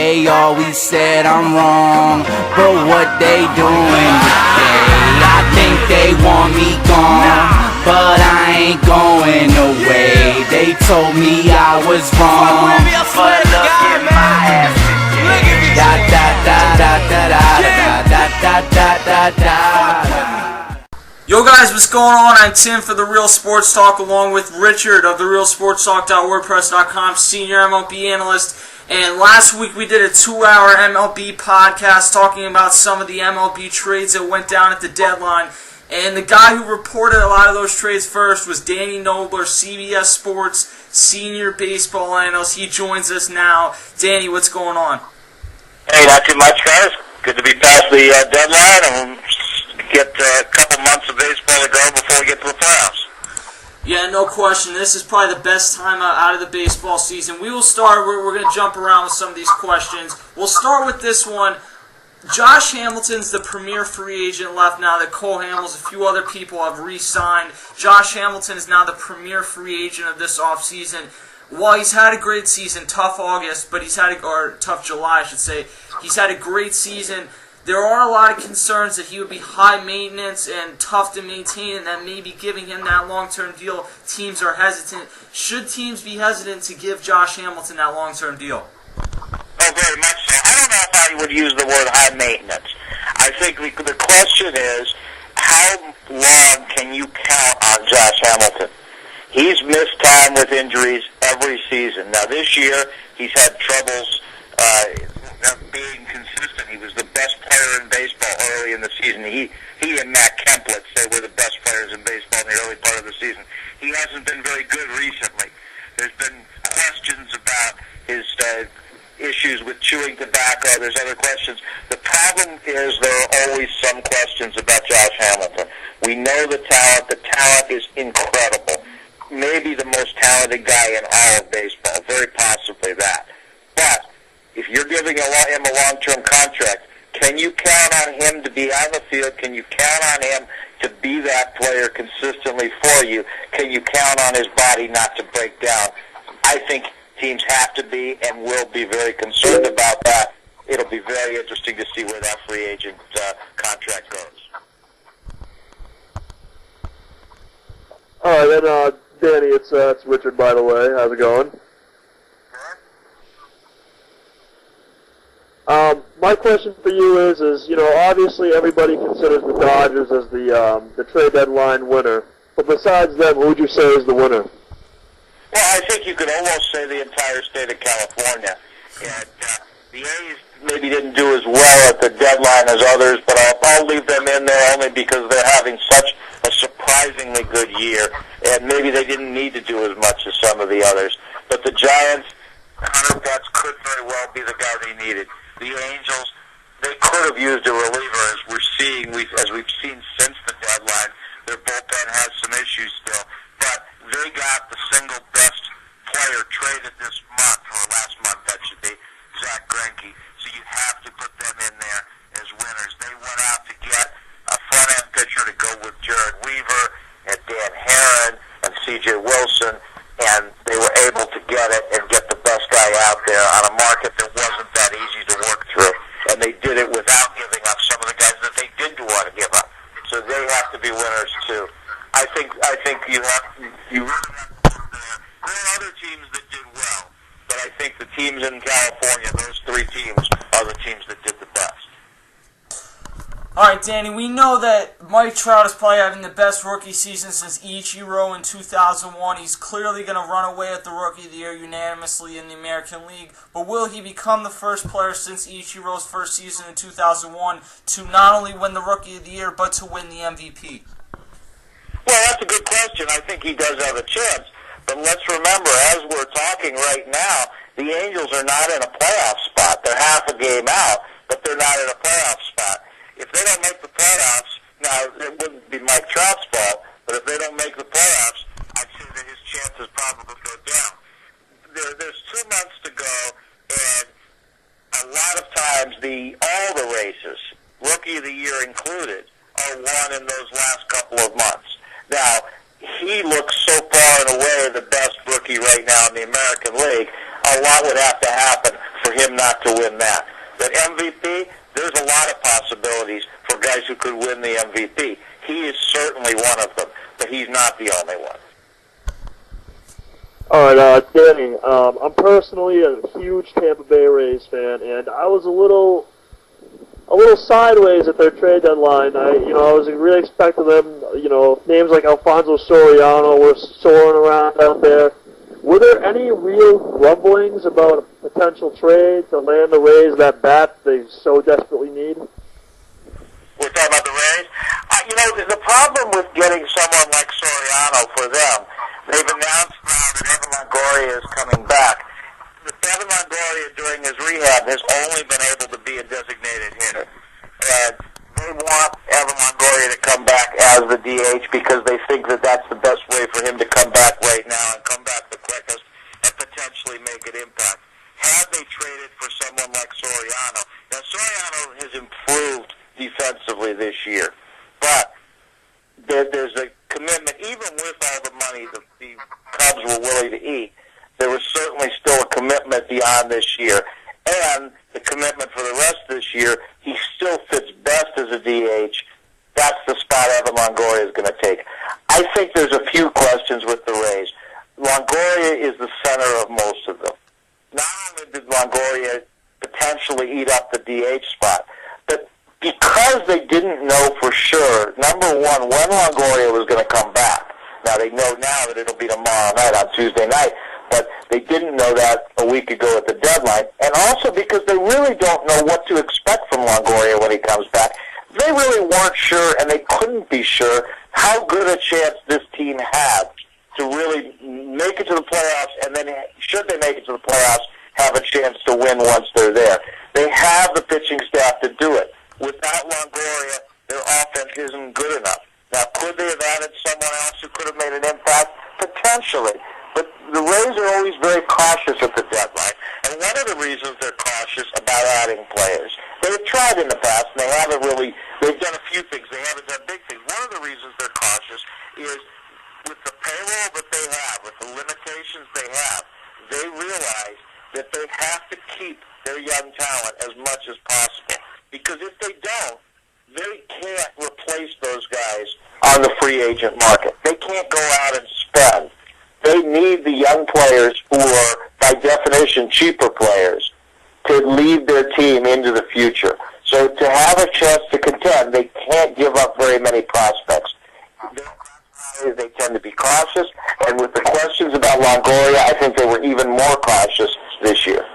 they always said I'm wrong, but what they doing today? I think they want me gone, but I ain't going away. They told me I was wrong, but look at my ass today. Da da da da da da da da da da da. Yo guys, what's going on? I'm Tim for The Real Sports Talk, along with Richard of TheRealSportsTalk.wordpress.com, senior MLB analyst. And last week we did a 2-hour MLB podcast talking about some of the MLB trades that went down at the deadline. And the guy who reported a lot of those trades first was Danny Knobler, CBS Sports senior baseball analyst. He joins us now. Danny, what's going on? Hey, not too much, guys. Good to be past the deadline and get a couple months of baseball to go before we get to the playoffs. Yeah, no question. This is probably the best time out of the baseball season. We will start. We're going to jump around with some of these questions. We'll start with this one. Josh Hamilton's the premier free agent left now that Cole Hamels, a few other people have re-signed. Josh Hamilton is now the premier free agent of this offseason. While he's had a great season, tough August, but tough July, I should say. He's had a great season. There are a lot of concerns that he would be high maintenance and tough to maintain, and that maybe giving him that long-term deal, teams are hesitant. Should teams be hesitant to give Josh Hamilton that long-term deal? Oh, very much so. I don't know if I would use the word high maintenance. I think the question is, how long can you count on Josh Hamilton? He's missed time with injuries every season. Now, this year, he's had troubles being consistent. He was the best player in baseball early in the season. He and Matt Kemp, let's say, were the best players in baseball in the early part of the season. He hasn't been very good recently. There's been questions about his issues with chewing tobacco. There's other questions. The problem is there are always some questions about Josh Hamilton. We know the talent. The talent is incredible. Maybe the most talented guy in all of baseball. Very possibly that. But if you're giving him a long-term contract, can you count on him to be on the field? Can you count on him to be that player consistently for you? Can you count on his body not to break down? I think teams have to be and will be very concerned about that. It'll be very interesting to see where that free agent contract goes. All right, then, Danny, it's Richard, by the way. How's it going? My question for you is, obviously everybody considers the Dodgers as the trade deadline winner. But besides them, who would you say is the winner? Well, I think you could almost say the entire state of California. And the A's maybe didn't do as well at the deadline as others, but I'll leave them in there only because they're having such a surprisingly good year, and maybe they didn't need to do as much as some of the others. But the Giants, Hunter Betts could very well be the guy they needed. The Angels, they could have used a reliever, as we've seen since the deadline. Their bullpen has some issues still, but they got the single best player traded this month, or last month that should be, Zach Greinke. So you have to put them in there as winners. They went out to get a front-end pitcher to go with Jared Weaver and Dan Herron and C.J. Wilson, and they were able to get it and get the best guy out there on a market that wasn't that easy to work through. And they did it without giving up some of the guys that they did want to give up. So they have to be winners too. I think you really have to look there. There are other teams that did well, but I think the teams in California, those three teams, are the teams that did the best. All right, Danny, we know that Mike Trout is probably having the best rookie season since Ichiro in 2001. He's clearly going to run away with the Rookie of the Year unanimously in the American League. But will he become the first player since Ichiro's first season in 2001 to not only win the Rookie of the Year, but to win the MVP? Well, that's a good question. I think he does have a chance. But let's remember, as we're talking right now, the Angels are not in a playoff spot. They're half a game out, but they're not in a playoff spot. If they don't make the playoffs, now it wouldn't be Mike Trout's fault, but if they don't make the playoffs, I'd say that his chances probably go down. There's 2 months to go, and a lot of times all the races, Rookie of the Year included, are won in those last couple of months. Now, he looks so far and away the best rookie right now in the American League. A lot would have to happen for him not to win that. But MVP, there's a lot of possibilities for guys who could win the MVP. He is certainly one of them, but he's not the only one. All right, Danny. I'm personally a huge Tampa Bay Rays fan, and I was a little sideways at their trade deadline. I was really expecting them. Names like Alfonso Soriano were soaring around out there. Were there any real rumblings about a potential trade to land the Rays that bat they so desperately need? We're talking about the Rays? The problem with getting someone like Soriano for them, they've announced now that Evan Longoria is coming back. Evan Longoria, during his rehab, has only been able to be a designated hitter. And they want Evan Longoria to come back as the DH because they think that that's the best way for him to come back right now and come back the quickest and potentially make an impact. Had they traded for someone like Soriano, now Soriano has improved defensively this year, but there's a commitment, even with all the money the Cubs were willing to eat, there was certainly still a commitment beyond this year. And the commitment for the rest of this year, he still fits best as a DH. That's the spot Evan Longoria is going to take. I think there's a few questions with the Rays. Longoria is the center of most of them. Not only did Longoria potentially eat up the DH spot, but because they didn't know for sure, number one, when Longoria was going to come back. Now, they know now that it'll be tomorrow night on Tuesday night, but they didn't know that a week ago at the deadline. And also because they really don't know what to expect from Longoria when he comes back. They really weren't sure, and they couldn't be sure, how good a chance this team had to really make it to the playoffs, and then, should they make it to the playoffs, have a chance to win once they're there. They have the pitching staff to do it. Without Longoria, their offense isn't good enough. Now, could they have added someone else who could have made an impact? Potentially. But the Rays are always very cautious at the deadline. And one of the reasons they're cautious about adding players, they've tried in the past, and they've done a few things. They haven't done big things. One of the reasons they're cautious is with the payroll that they have, with the limitations they have, they realize that they have to keep their young talent as much as possible. Because if they don't, they can't replace those guys on the free agent market. They can't go out and spend. They need the young players who are, by definition, cheaper players to lead their team into the future. So to have a chance to contend, they can't give up very many prospects. They tend to be cautious, and with the questions about Longoria, I think they were even more cautious this year.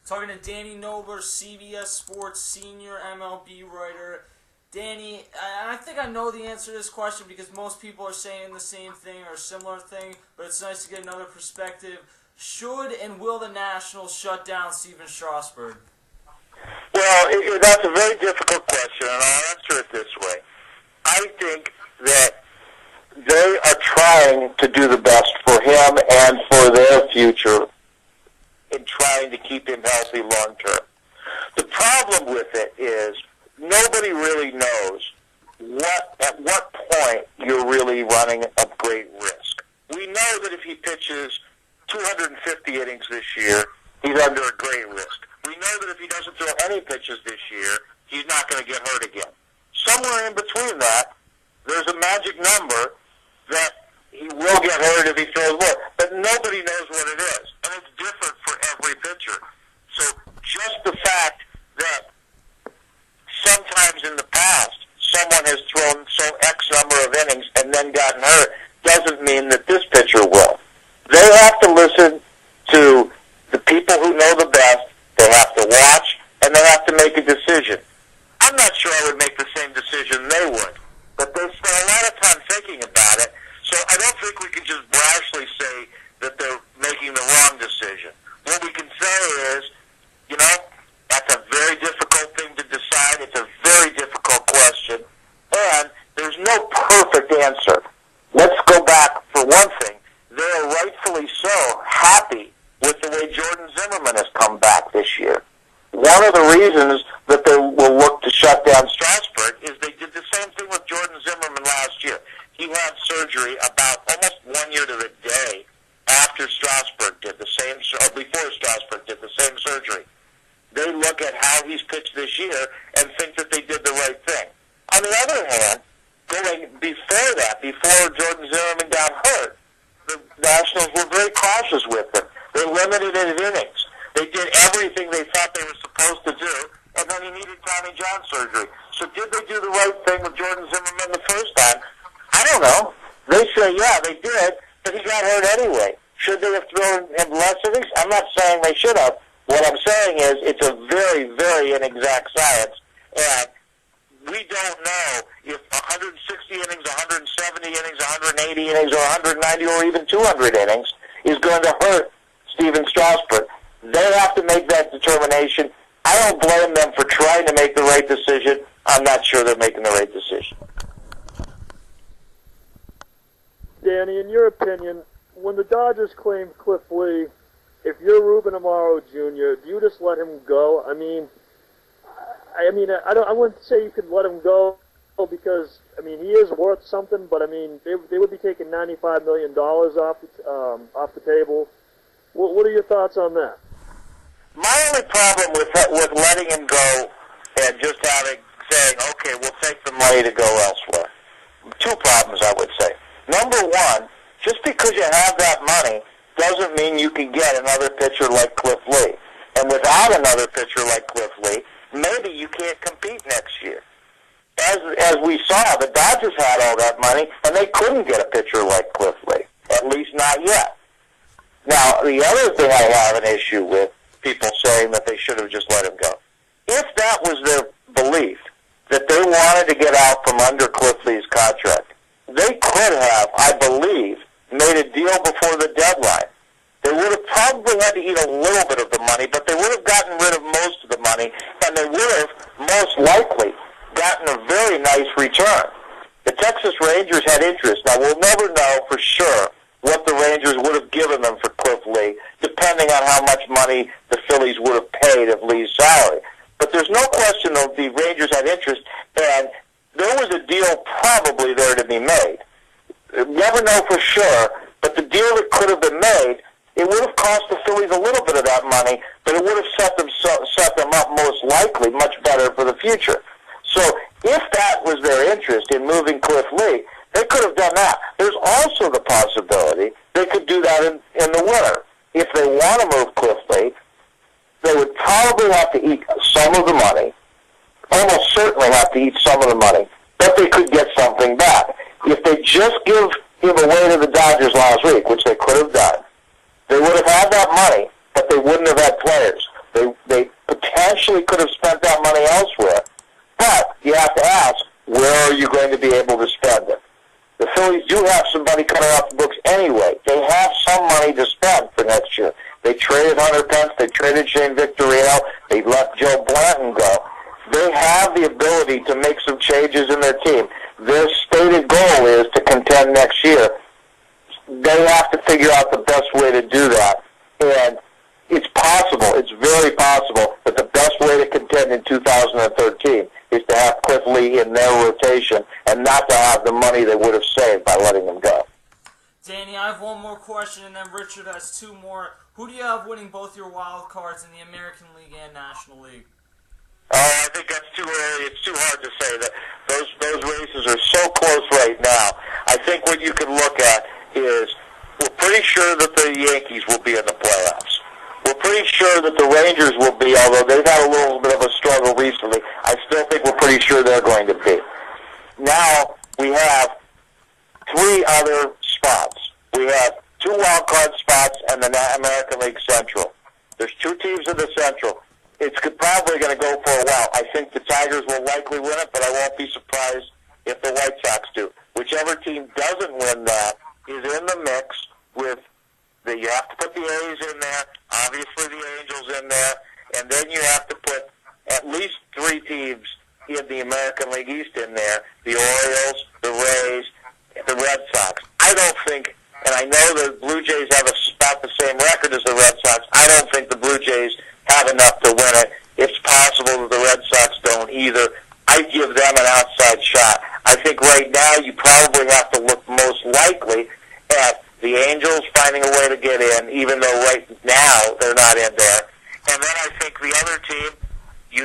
Talking to Danny Knobler, CBS Sports senior MLB writer. Danny, I think I know the answer to this question because most people are saying the same thing or a similar thing, but it's nice to get another perspective. Should and will the Nationals shut down Stephen Strasburg? Well, that's a very difficult question, and I'll answer it this way. I think that they are trying to do the best for him and for their future in trying to keep him healthy long term. The problem with it is nobody really knows at what point you're really running a great risk. We know that if he pitches 250 innings this year, he's under a great risk. We know that if he doesn't throw any pitches this year, he's not going to get hurt again. Somewhere in between that, there's a magic number that he will get hurt if he throws more. But nobody knows what it is. And it's different for every pitcher. So just the fact that sometimes in the past, someone has thrown X number of innings and then gotten hurt doesn't mean that this pitcher will. They have to listen to the people who know the best. They have to watch, and they have to make a decision. I'm not sure I would make the same decision they would, but they spent a lot of time thinking about it, so I don't think we can just brashly say that they're making the wrong decision. What we can say is, that's a very difficult thing to decide. It's a very difficult question, and there's no perfect answer. Let's go back for one thing. They're rightfully so happy with the way Jordan Zimmerman has come back this year. One of the reasons that they will look to shut down Strasburg is they did the same thing with Jordan Zimmerman last year. He had surgery about almost 1 year to the day after Strasburg did the same, or before Strasburg did the same surgery. look at how he's pitched this year and think that they did the right thing. On the other hand, going before that, before Jordan Zimmerman got hurt, the Nationals were very cautious with him. They limited his innings. They did everything they thought they were supposed to do, and then he needed Tommy John surgery. So did they do the right thing with Jordan Zimmerman the first time? I don't know. They say, yeah, they did, but he got hurt anyway. Should they have thrown him less innings? I'm not saying they should have. What I'm saying is it's a very, very inexact science, and we don't know if 160 innings, 170 innings, 180 innings, or 190, or even 200 innings is going to hurt Steven Strasburg. They have to make that determination. I don't blame them for trying to make the right decision. I'm not sure they're making the right decision. Danny, in your opinion, when the Dodgers claimed Cliff Lee, if you're Ruben Amaro Jr., do you just let him go? I wouldn't say you could let him go because, he is worth something, but, they would be taking $95 million off the table. What are your thoughts on that? My only problem with letting him go and just saying, okay, we'll take the money to go elsewhere. Two problems, I would say. Number one, just because you have that money doesn't mean you can get another pitcher like Cliff Lee. And without another pitcher like Cliff Lee, maybe you can't compete next year. As we saw, the Dodgers had all that money, and they couldn't get a pitcher like Cliff Lee, at least not yet. Now, the other thing I have an issue with, people saying that they should have just let him go. If that was their belief, that they wanted to get out from under Cliff Lee's contract, they could have, I believe, made a deal before the deadline. They would have probably had to eat a little bit of the money, but they would have gotten rid of most of the money, and they would have most likely gotten a very nice return. The Texas Rangers had interest. Now, we'll never know for sure what the Rangers would have given them for Cliff Lee, depending on how much money the Phillies would have paid of Lee's salary. But there's no question that the Rangers had interest, and there was a deal probably there to be made. Never know for sure, but the deal that could have been made, it would have cost the Phillies a little bit of that money, but it would have set them up most likely much better for the future. So if that was their interest in moving Cliff Lee, they could have done that. There's also the possibility they could do that in the winter. If they want to move Cliff Lee, they would probably have to eat some of the money, almost certainly have to eat some of the money, but they could get something back. If they just give him away to the Dodgers last week, which they could have done, they would have had that money, but they wouldn't have had players. They potentially could have spent that money elsewhere, but you have to ask, where are you going to be able to spend it? The Phillies do have some money coming off the books anyway. They have some money to spend for next year. They traded Hunter Pence. They traded Shane Victorino. They let Joe Blanton go. They have the ability to make some changes in their team. Their stated goal is to contend next year. They have to figure out the best way to do that. And it's possible, it's very possible, that the best way to contend in 2013 is to have Cliff Lee in their rotation and not to have the money they would have saved by letting him go. Danny, I have one more question, and then Richard has two more. Who do you have winning both your wild cards in the American League and National League? I think that's too early. It's too hard to say. That those races are so close right now. I think what you can look at is we're pretty sure that the Yankees will be in the playoffs. We're pretty sure that the Rangers will be, although they've had a little bit of a struggle recently. I still think we're pretty sure they're going to be. Now we have three other spots. We have two wild card spots and the American League Central. There's two teams in the Central. It's probably going to go for a while. I think the Tigers will likely win it, but I won't be surprised if the White Sox do. Whichever team doesn't win that is in the mix with you have to put the A's in there, obviously the Angels in there, and then you have to put at least three teams in the American League East in there, the Orioles, the Rays, the Red Sox. I don't think, and I know the Blue Jays have about the same record as the Red Sox, I don't think the Blue Jays have enough to win it. It's possible that the Red Sox don't either. I give them an outside shot. I think right now you probably have to look most likely at the Angels finding a way to get in, even though right now they're not in there. And then I think the other team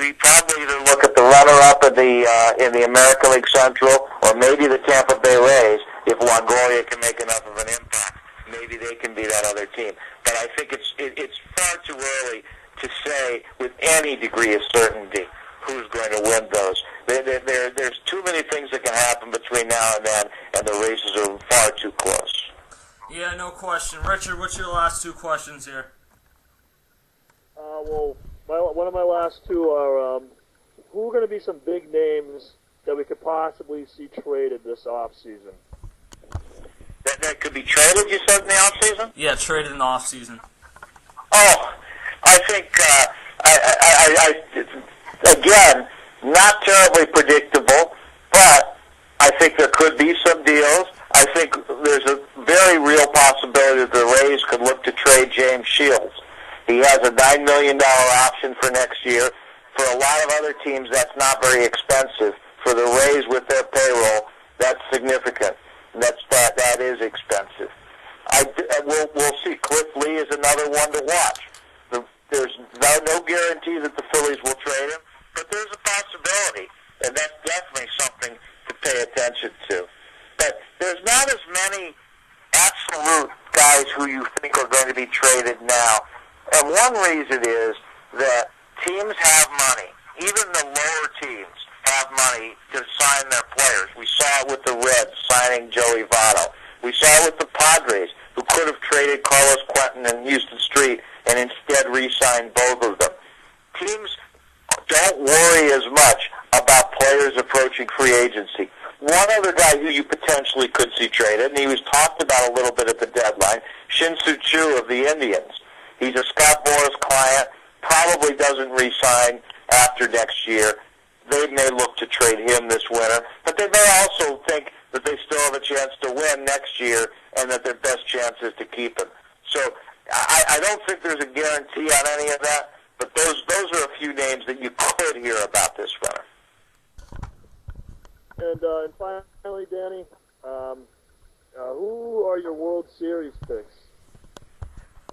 you probably either look at the runner-up in the American League Central, or maybe the Tampa Bay Rays. If Longoria can make enough of an impact, maybe they can be that other team. But I think it's far too early to say with any degree of certainty who's going to win those. There's too many things that can happen between now and then, and the races are far too close. Yeah, no question. Richard, what's your last two questions here? Well, one of my last two are, who are going to be some big names that we could possibly see traded this offseason? That could be traded, you said, in the offseason? Yeah, traded in the offseason. Oh, I think, again, not terribly predictable, but I think there could be some deals. I think there's a very real possibility that the Rays could look to trade James Shields. He has a $9 million option for next year. For a lot of other teams, that's not very expensive. For the Rays with their payroll, that's significant. That is expensive. We'll see. Cliff Lee is another one to watch. There's no guarantee that the Phillies will trade him, but there's a possibility, and that's definitely something to pay attention to. But there's not as many absolute guys who you think are going to be traded now. And one reason is that teams have money. Even the lower teams have money to sign their players. We saw it with the Reds signing Joey Votto. We saw it with the Padres, who could have traded Carlos Quentin and Houston Street and instead re-signed both of them. Teams don't worry as much about players approaching free agency. One other guy who you potentially could see traded, and he was talked about a little bit at the deadline, Shin-Soo Choo of the Indians. He's a Scott Boras client, probably doesn't re-sign after next year. They may look to trade him this winter, but they may also think that they still have a chance to win next year and that their best chance is to keep him. So I don't think there's a guarantee on any of that, but those are a few names that you could hear about this winter. And finally, Danny, who are your World Series picks?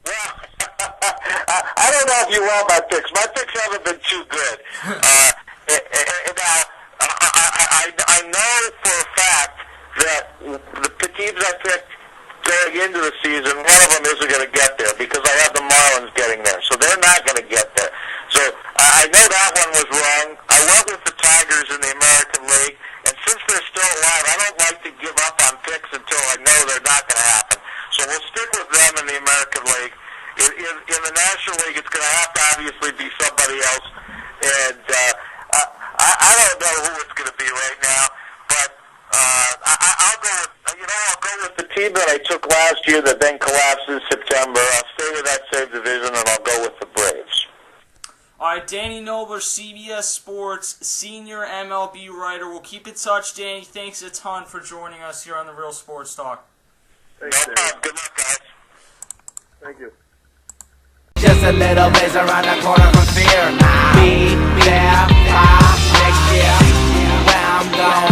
Well, I don't know if you want my picks. My picks haven't been too good. Now, I know for a fact that the teams I picked going into the season, one of them isn't going to get there because I have the Marlins getting there. So they're not going to get there. So I know that one was wrong. I went with the Tigers in the American League. And since they're still alive, I don't like to give up on picks until I know they're not going to happen. So we'll stick with them in the American League. In the National League, it's going to have to obviously be somebody else. And I don't know who it's going to be right now. But I'll go with the team that I took last year that then collapsed in September. I'll stay with that same division, and I'll go with the Braves. All right, Danny Knobler, CBS Sports, senior MLB writer. We'll keep in touch, Danny. Thanks a ton for joining us here on The Real Sports Talk. Thanks, No Danny. problem. Good luck, guys. Thank you. Just a little ways around the corner from fear. Be there by next year. Where I'm going.